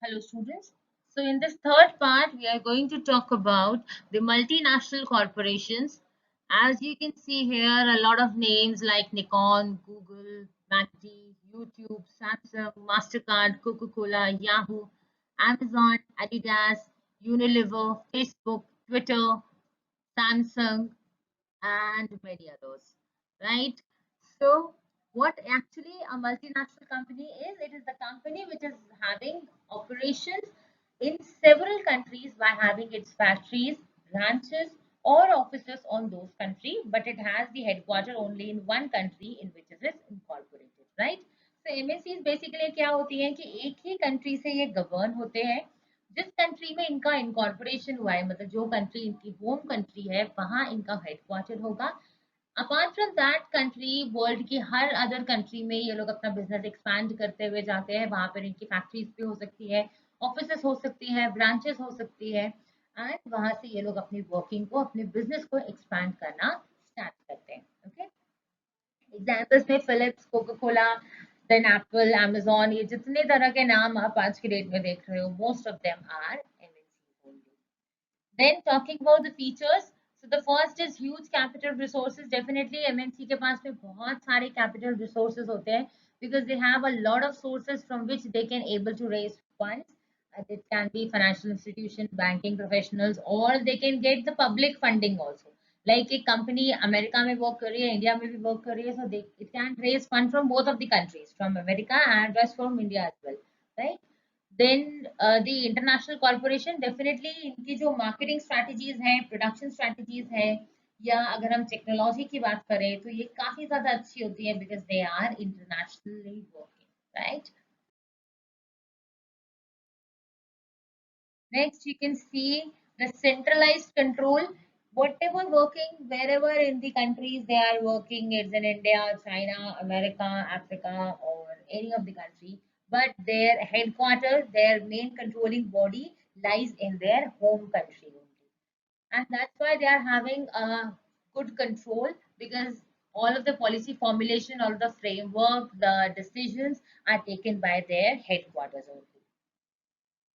Hello, students. So, in this third part, we are going to talk about the multinational corporations. As you can see here, a lot of names like Nikon, Google, McD, YouTube, Samsung, MasterCard, Coca-Cola, Yahoo, Amazon, Adidas, Unilever, Facebook, Twitter, Samsung, and many others, right? So, what actually a multinational company is? It is the company which is having operations in several countries by having its factories, branches, or offices on those countries, but it has the headquarter only in one country in which it is incorporated, right? So MNCs basically क्या होती हैं कि एक ही country से ये govern होते हैं जिस कंट्री में इनका इनकॉर्पोरेशन हुआ है, मतलब जो कंट्री इनकी होम कंट्री है वहां इनका हेडक्वार्टर होगा। Apart from that country world की हर अदर कंट्री में ये लोग अपना बिजनेस एक्सपैंड करते हुए जाते हैं, वहां पर इनकी फैक्ट्रीज भी हो सकती है, ऑफिसेस हो सकती है, ब्रांचेस हो सकती है, एंड वहां से ये लोग अपनी वर्किंग को, अपने बिजनेस को एक्सपैंड करना स्टार्ट करते हैं। ओके, एग्जाम्पल्स में Philips, coca cola, then Apple, Amazon, ये जितने तरह के नाम आप आज की डेट में देख रहे हो, most of them are MNC only. Then talking about the features, so the first is huge capital resources. Definitely MNC के पास में बहुत सारे capital resources होते हैं because they have a lot of sources from which they can able to raise funds. It can be financial institution, banking professionals, or they can get the public funding also. Like एक company America में work कर रही है, India में भी work कर रही है, so they it can raise fund from both of the countries, from America and as from India as well, right? Then the international corporation definitely इनकी जो मार्केटिंग स्ट्रैटेजीज हैं, प्रोडक्शन स्ट्रैटेजीज है, या अगर हम टेक्नोलॉजी की बात करें तो ये काफी ज्यादा अच्छी होती है because they are internationally working, right? Next, you can see the centralized control. Whatever working, wherever in the countries they are working, it's in India, China, America, Africa, or any of the country, but their headquarters, their main controlling body lies in their home country only. And that's why they are having a good control because all of the policy formulation, all of the framework, the decisions are taken by their headquarters only.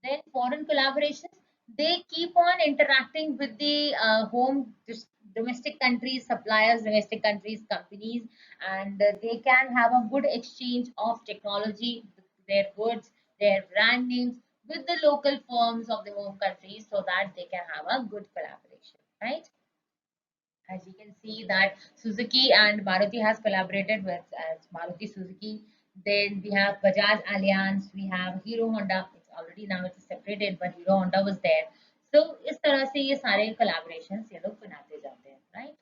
Then foreign collaborations, they keep on interacting with the domestic countries, suppliers, domestic countries, companies, and they can have a good exchange of technology, their goods, their brand names with the local firms of the home countries so that they can have a good collaboration, right? As you can see that Suzuki and Maruti has collaborated with as Maruti Suzuki. Then we have Bajaj Allianz, we have Hero Honda. It's already now it's separated, but Hero Honda was there. So इस तरह से ये सारे collaborations ये लोग बनाते जाते हैं, right?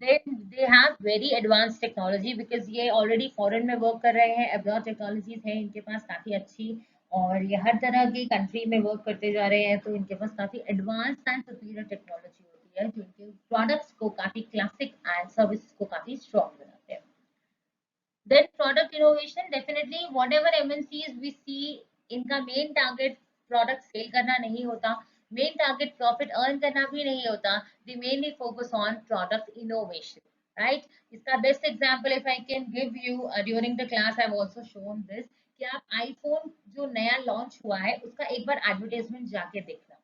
Then they have very advanced technology because ये already foreign में work कर रहे हैं, abroad technologies है इनके पास काफी अच्छी, और ये हर तरह की country में work करते जा रहे हैं, तो इनके पास काफी advanced and superior technology होती है जो इनके products को काफी classic and services को काफी strong बनाते हैं। Then product innovation, definitely whatever MNCs we see, इनका main target product sale करना नहीं होता, main target profit earn करना भी नहीं होता, they mainly focus on product innovation, right? इसका best example if I can give you, during the class I've also shown this, कि आप iPhone जो नया launch हुआ है उसका एक बार advertisement जाके देखना।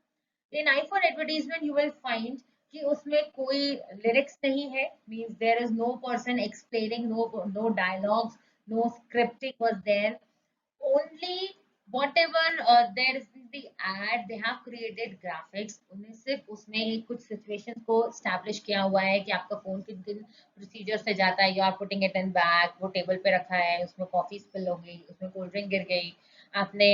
in iPhone advertisement you will find कि उसमें कोई lyrics नहीं है, means there is no person explaining, no dialogues, no scripting was there, only whatever there is in the ad they have created graphics, उन्हें सिर्फ उसमें ही कुछ situations को establish किया हुआ है कि आपका फोन किन किन प्रोसीजर से जाता है, you are putting it in bag, वो टेबल पे रखा है, उसमें कॉफी स्पिल हो गई, उसमें कोल्ड ड्रिंक गिर गई, आपने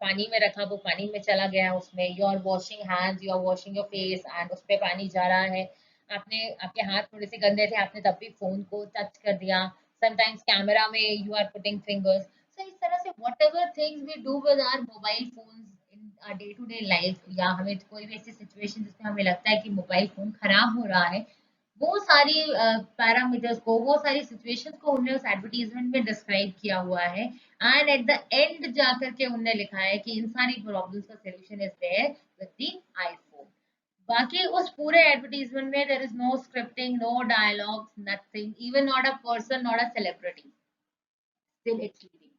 पानी में रखा, वो पानी में चला गया, उसमें you are washing hands, you are washing your face and उस पे पानी जा रहा है, आपने आपके हाथ थोड़े से गंदे थे, आपने तब भी फोन को टच कर दिया, समटाइम्स कैमरा में you are putting fingers. So इस तरह से whatever things we do with our mobile phone in day to day life, या हमें कोई भी ऐसी सिचुएशन जिसमें हमें लगता है कि मोबाइल फोन खराब हो रहा है, वो सारी पैरामीटर्स को, वो सारी सिचुएशंस को उन्होंने उस एडवर्टीजमेंट में डिस्क्राइब किया हुआ है, एंड एट द एंड जाकर के उन्होंने लिखा है कि इन सारी प्रॉब्लम्स का solution is there with the iPhone. बाकी उस पूरे एडवर्टीजमेंट में there is no scripting, no dialogues, nothing, even not a person, not a celebrity, still it's leading,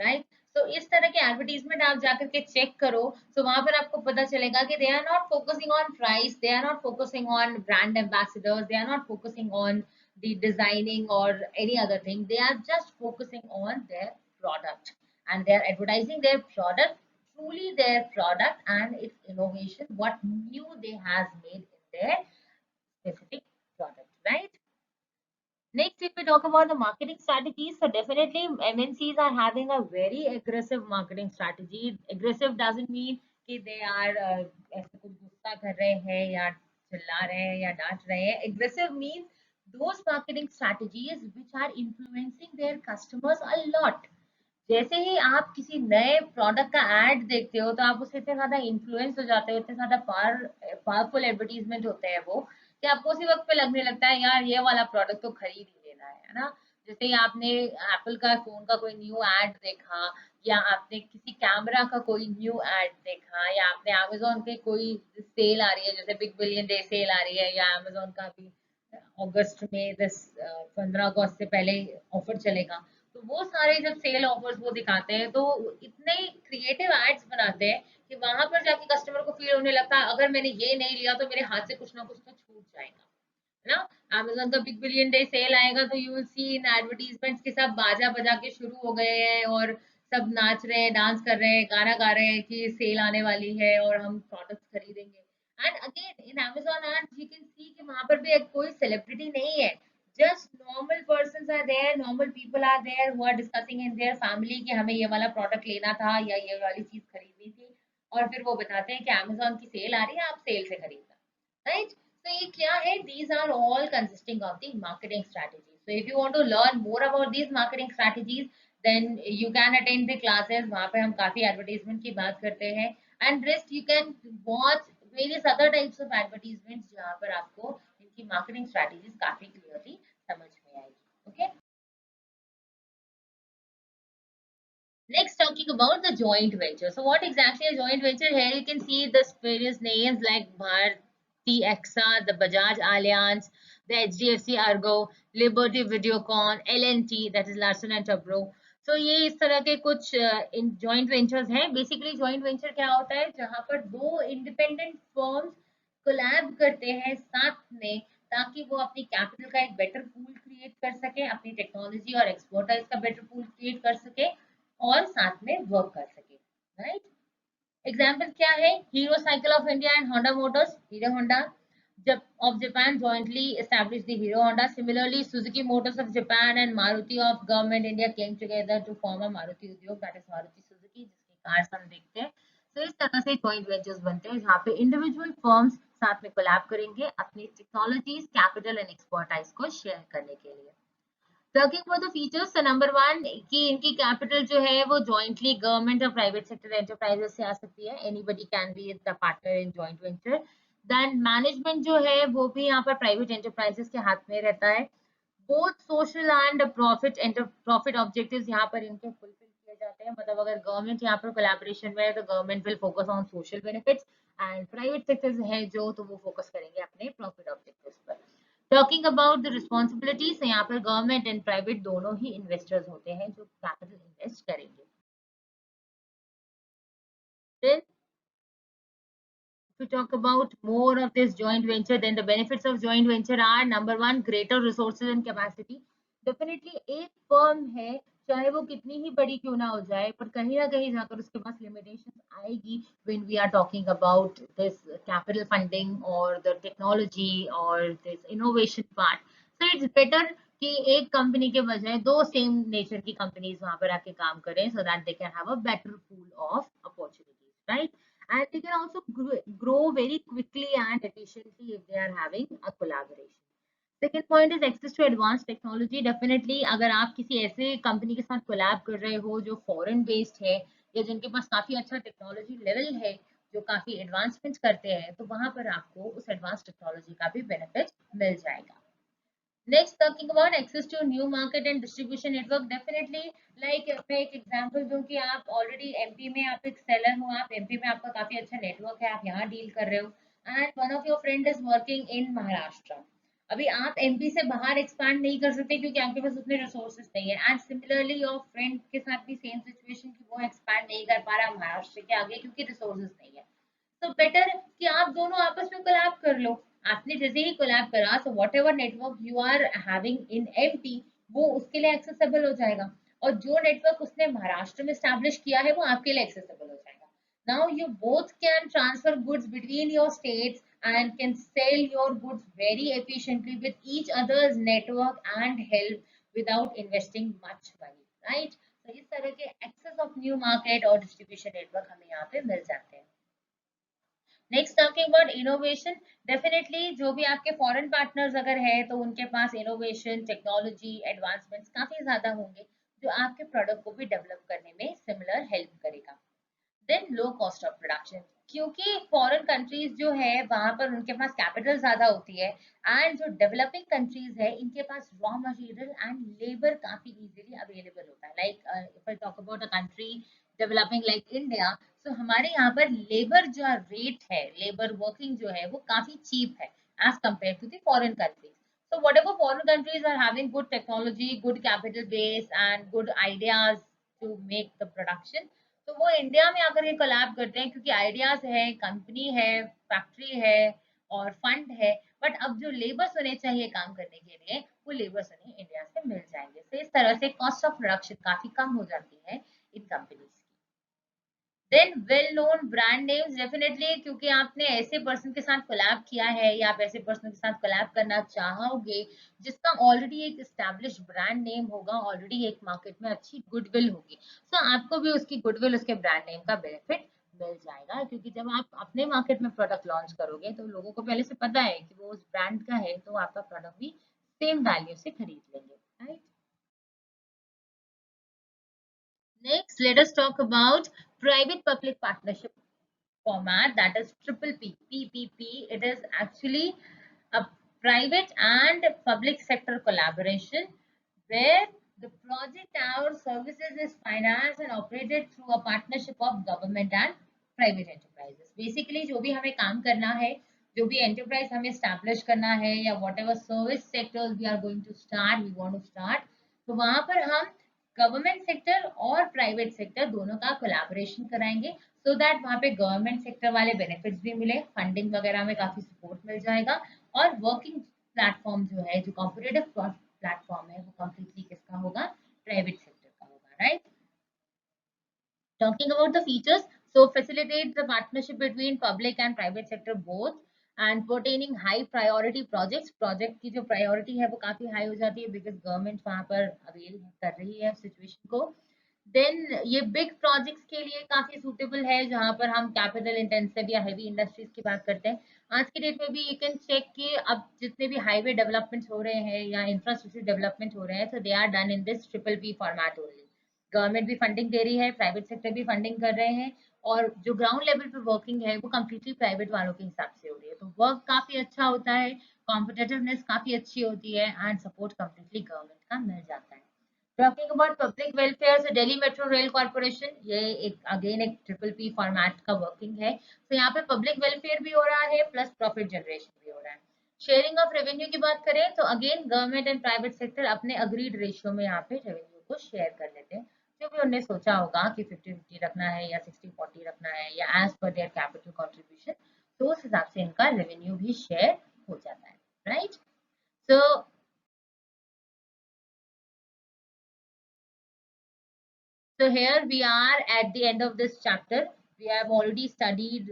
right? तो इस तरह के एडवर्टीजमेंट आप जाकर के चेक करो, तो वहां पर आपको पता चलेगा कि they are not focusing on price, they are not focusing on brand ambassadors, they are not focusing on the designing or any other thing. They are just focusing on their product, and they are advertising their product, truly their product and its innovation, what new they has made in their specific product, right? Next, if we talk about the marketing strategies, so definitely MNCs are having a very aggressive marketing strategy. Aggressive doesn't mean कि they are ऐसे कुछ गुस्सा कर रहे हैं या चिल्ला रहे हैं या डांट रहे हैं. Aggressive means those marketing strategies which are influencing their customers a lot. जैसे ही आप किसी नए प्रोडक्ट का एड देखते हो तो आप उससे इतने ज्यादा इन्फ्लुएंस हो जाते हो, इतने ज्यादा पावरफुल एडवर्टीजमेंट होते हैं वो, कि आपको उसी वक्त पे लगने लगता है यार ये वाला प्रोडक्ट तो खरीद ही लेना है ना. जैसे ही आपने एप्पल का फोन का कोई न्यू एड देखा, या आपने किसी कैमरा का कोई न्यू एड देखा, या आपने अमेजोन के कोई सेल आ रही है जैसे बिग बिलियन डे सेल आ रही है, या अमेजोन का भी अगस्त में 15 अगस्त से पहले ऑफर चलेगा, तो वो सारे जब सेल ऑफर्स वो दिखाते हैं तो इतने क्रिएटिव एड्स बनाते हैं कि वहां पर जाके कस्टमर को फील होने लगता है अगर मैंने ये नहीं लिया तो मेरे हाथ से कुछ ना कुछ तो छूट जाएगा, है ना. अमेजोन का बिग बिलियन डे सेल आएगा तो you will see in advertisements के सब बाजा बजा के शुरू हो गए हैं और सब नाच रहे हैं, डांस कर रहे हैं, गाना गा रहे हैं कि सेल आने वाली है और हम प्रोडक्ट्स खरीदेंगे. And again in Amazon ads you can see कि वहां पर भी एक कोई सेलिब्रिटी नहीं है, just normal persons are there, normal people are there who are discussing in their family कि हमें ये वाला प्रोडक्ट लेना था या ये वाली चीज खरीदनी थी, और फिर वो बताते हैं कि अमेजोन की सेल आ रही है, आप सेल से खरीदना, राइट. तो ये क्या है, these are all consisting of the marketing strategies. So if you want to learn more about these marketing strategies, then you can attend the classes. वहाँ पे हम काफी advertisement की बात करते हैं, and rest you can watch various other types of advertisements जहाँ पर आपको इनकी marketing strategies काफी clearly समझ में आएगी. Okay. Next, talking about the joint venture. So, what exactly a joint venture? Here you can see the various names like Bharti AXA, the Bajaj Allianz, the HDFC Argo, Liberty Videocon, LNT, that is Larsen and Toubro. So, ये इस तरह के कुछ इन joint ventures हैं. Basically, joint venture क्या होता है, जहाँ पर दो independent firms कोलैब करते हैं साथ में, ताकि वो अपनी कैपिटल का एक बेटर पूल क्रिएट कर सके, अपनी टेक्नोलॉजी और एक्सपर्टाइज का बेटर पूल क्रिएट कर सके और साथ में वर्क कर सके, राइट. एग्जाम्पल क्या है, hero cycle of India and Honda Motors, hero Honda of Japan jointly established the Hero Honda. Similarly, Suzuki Motors of Japan and Maruti of Government India came together to form a Maruti Udyog, that is Maruti Suzuki, जिसकी cars हम देखते हैं. तो इस तरह से joint ventures बनते हैं जहाँ पे इंडिविजुअल फर्म्स साथ में कोलैब करेंगे अपनी टेक्नोलॉजीज, कैपिटल एंड एक्सपर्टाइज को शेयर करने के लिए. Talking about the features, number one कि इनकी कैपिटल जो है वो जॉइंटली गवर्नमेंट और प्राइवेट सेक्टर एंटरप्राइजेस से आ सकती है. Anybody can be the partner in joint venture. Then management जो है वो भी यहाँ पर प्राइवेट एंटरप्राइजेस के हाथ में रहता है. Both social and profit objectives यहाँ पर इनके फुलफिल किए जाते हैं. मतलब अगर गवर्नमेंट यहाँ पर कोलैबोरेशन में है तो government will focus on social benefits, and private sectors है जो तो वो फोकस करेंगे अपने प्रॉफिट ऑब्जेक्टिव्स पर. टॉकिंग अबाउट द रिस्पॉन्सिबिलिटीज, यहाँ पर गवर्नमेंट एंड प्राइवेट दोनों ही इन्वेस्टर्स होते हैं जो कैपिटल इन्वेस्ट करेंगे. Then if we talk about more of this joint venture, then the benefits of joint venture are number one, greater resources and capacity. Definitely एक firm है, चाहे वो कितनी ही बड़ी क्यों ना हो जाए, पर कहीं ना कहीं जाकर उसके पास limitations आएगी when we are talking about this capital funding or the technology or this innovation part. So it's better कि एक कंपनी के बजाय दो सेम नेचर की कंपनीज वहां पर आके काम करें, so that they can have a better pool of opportunities, right? And they can also grow very quickly and efficiently if they are having a collaboration. Second point is access to advanced technology. Definitely अगर आप किसी ऐसे company के साथ collab कर रहे हो जो फॉरेन बेस्ड है या जिनके पास काफी अच्छा टेक्नोलॉजी लेवल है, जो काफी एडवांसमेंट करते हैं, तो वहां पर आपको उस एडवांस टेक्नोलॉजी का भी बेनिफिट मिल जाएगा. Next, talking about access to new market and distribution network. Definitely, like मैं एक एग्जांपल दूं कि आप ऑलरेडी एमपी में आप एक सेलर हो, आप एमपी में आपका काफी अच्छा नेटवर्क है, आप यहाँ डील कर रहे हो, and one of your friend is working in Maharashtra. अभी आप एमपी से बाहर एक्सपैंड नहीं कर सकते क्योंकि आपके पास उतने रिसोर्सेज नहीं है। एंड सिमिलरली योर फ्रेंड के साथ भी सेम सिचुएशन कि वो एक्सपैंड नहीं कर पा रहा महाराष्ट्र के आगे क्योंकि रिसोर्सेज नहीं है। तो बेटर कि आप दोनों आपस में कोलैब कर लो। आपने जैसे ही कोलैब करा तो whatever network you are having in MP वो उसके लिए एक्सेसिबल हो जाएगा, और जो नेटवर्क उसने महाराष्ट्र में स्टैब्लिश किया है वो आपके लिए एक्सेसिबल हो जाएगा। Now you both can transfer goods between your states and can sell your goods very efficiently with each other's network and help without investing much money, right? So इस तरह के access of new market और distribution network हमें यहाँ पे मिल जाते हैं। Next talking about innovation, definitely जो भी आपके फॉरेन पार्टनर्स अगर है तो उनके पास इनोवेशन टेक्नोलॉजी एडवांसमेंट्स काफी ज्यादा होंगे जो आपके प्रोडक्ट को भी डेवलप करने में सिमिलर हेल्प करेगा। Then low cost of production, क्योंकि फॉरेन कंट्रीज जो है वहां पर उनके पास कैपिटल ज्यादा होती है, एंड जो डेवलपिंग कंट्रीज है इनके पास रॉ मटेरियल एंड लेबर काफी इजीली अवेलेबल होता है। Like if I talk about a country developing like India, तो हमारे यहाँ पर लेबर जो रेट है, लेबर वर्किंग जो है वो काफी चीप है as compare to the foreign countries. So whatever foreign countries are having good technology, good capital base and good ideas to make the production, तो वो इंडिया में आकर के कोलैब करते हैं क्योंकि आइडियाज है, कंपनी है, फैक्ट्री है और फंड है। बट अब जो लेबर्स उन्हें चाहिए काम करने के लिए वो लेबर्स उन्हें इंडिया से मिल जाएंगे। तो इस तरह से कॉस्ट ऑफ प्रोडक्शन काफी कम हो जाती है इन companies. Then well known brand names, definitely क्योंकि आपने ऐसे पर्सन के साथ कोलैब किया है या आप ऐसे पर्सन के साथ कोलैब करना चाहोगे जिसका ऑलरेडी एक एस्टैब्लिश ब्रांड नेम होगा, ऑलरेडी एक मार्केट में अच्छी गुडविल होगी, तो आपको भी उसकी गुडविल उसके ब्रांड नेम का बेनिफिट मिल जाएगा। क्योंकि जब आप अपने मार्केट में प्रोडक्ट लॉन्च करोगे तो लोगों को पहले से पता है कि वो उस ब्रांड का है, तो आपका प्रोडक्ट भी सेम वैल्यू से खरीद लेंगे, right. Next let us talk about private public partnership format, that is triple P, PPP. It is actually a private and public sector collaboration where the project or services is financed and operated through a partnership of government and private enterprises. Basically जो भी हमें काम करना है, जो भी enterprise हमें establish करना है या whatever service sectors we are going to start, we want to start, तो वहां पर हम गवर्नमेंट सेक्टर और प्राइवेट सेक्टर दोनों का कोलैबोरेशन कराएंगे, सो दैट वहाँ पे गवर्नमेंट सेक्टर वाले बेनिफिट्स भी मिले, फंडिंग वगैरह में काफी सपोर्ट मिल जाएगा, और वर्किंग प्लेटफॉर्म जो है, जो कॉम्पिटेटिव प्लेटफॉर्म है, वो कम्प्लीटली किसका होगा, प्राइवेट सेक्टर का होगा, right. Talking about the features, so facilitate the partnership between public and private sector both, and pertaining high priority projects, project की जो priority है वो काफी high हो जाती है because government वहाँ पर avail कर रही है situation को। देन ये बिग प्रोजेक्ट्स के लिए काफी सूटेबल है जहां पर हम कैपिटल इंटेंसिव या हेवी इंडस्ट्रीज की बात करते हैं। आज के डेट में भी यू कैन चेक कि अब जितने भी हाईवे डेवलपमेंट हो रहे हैं या इंफ्रास्ट्रक्चर डेवलपमेंट हो रहे हैं, तो they are done in this triple P format only. Government भी फंडिंग दे रही है, प्राइवेट सेक्टर भी फंडिंग कर रहे हैं, और जो ग्राउंड लेवल पे वर्किंग है वो कम्प्लीटली प्राइवेट वालों के हिसाब से हो रही है, तो वर्क काफी अच्छा होता है, कॉम्पिटेटिवनेस काफी अच्छी होती है, एंड सपोर्ट कम्प्लीटली गवर्नमेंट का मिल जाता है। टॉकिंग अबाउट पब्लिक वेलफेयर, से दिल्ली मेट्रो रेल कॉर्पोरेशन, ये एक अगेन एक ट्रिपल पी फॉर्मेट का वर्किंग है, तो यहाँ पे पब्लिक वेलफेयर भी हो रहा है प्लस प्रॉफिट जनरेशन भी हो रहा है। शेयरिंग ऑफ रेवेन्यू की बात करें तो again government and private sector अपने अग्रीड रेशियो में यहाँ पे रेवेन्यू को शेयर कर लेते हैं, जो भी उन्होंने सोचा होगा कि 50-50 रखना है या 60-40 रखना है या as per their capital contribution, तो उस हिसाब से इनका रेवेन्यू भी शेयर हो जाता है, right. So So here we are at the end of this chapter. We have already studied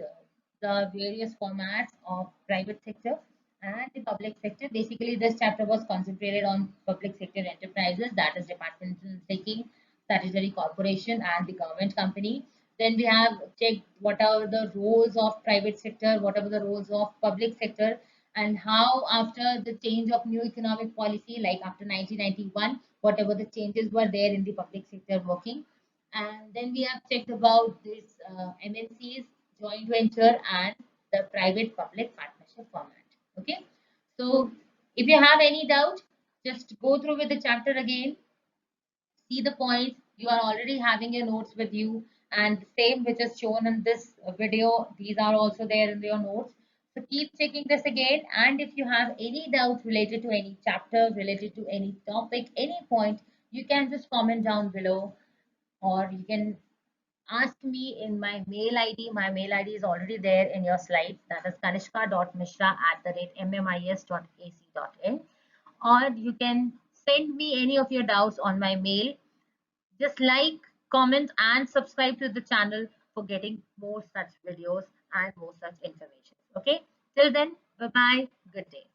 the various formats of private sector and the public sector. Basically, this chapter was concentrated on public sector enterprises, that is departmental taking, statutory corporation and the government company. Then we have checked what are the roles of private sector, what are the roles of public sector, and how after the change of new economic policy, like after 1991, whatever the changes were there in the public sector working. And then we have checked about this MNCs, joint venture, and the private public partnership format. Okay, so if you have any doubt, just go through with the chapter again, see the points. You are already having your notes with you, and the same which is shown in this video, these are also there in your notes. So keep checking this again. And if you have any doubts related to any chapters, related to any topic, any point, you can just comment down below, or you can ask me in my mail ID. My mail ID is already there in your slides. That is kanishka.mishra@mmis.ac.in. Or you can send me any of your doubts on my mail. Just like, comment, and subscribe to the channel for getting more such videos and more such information. Okay. Till then, bye bye. Good day.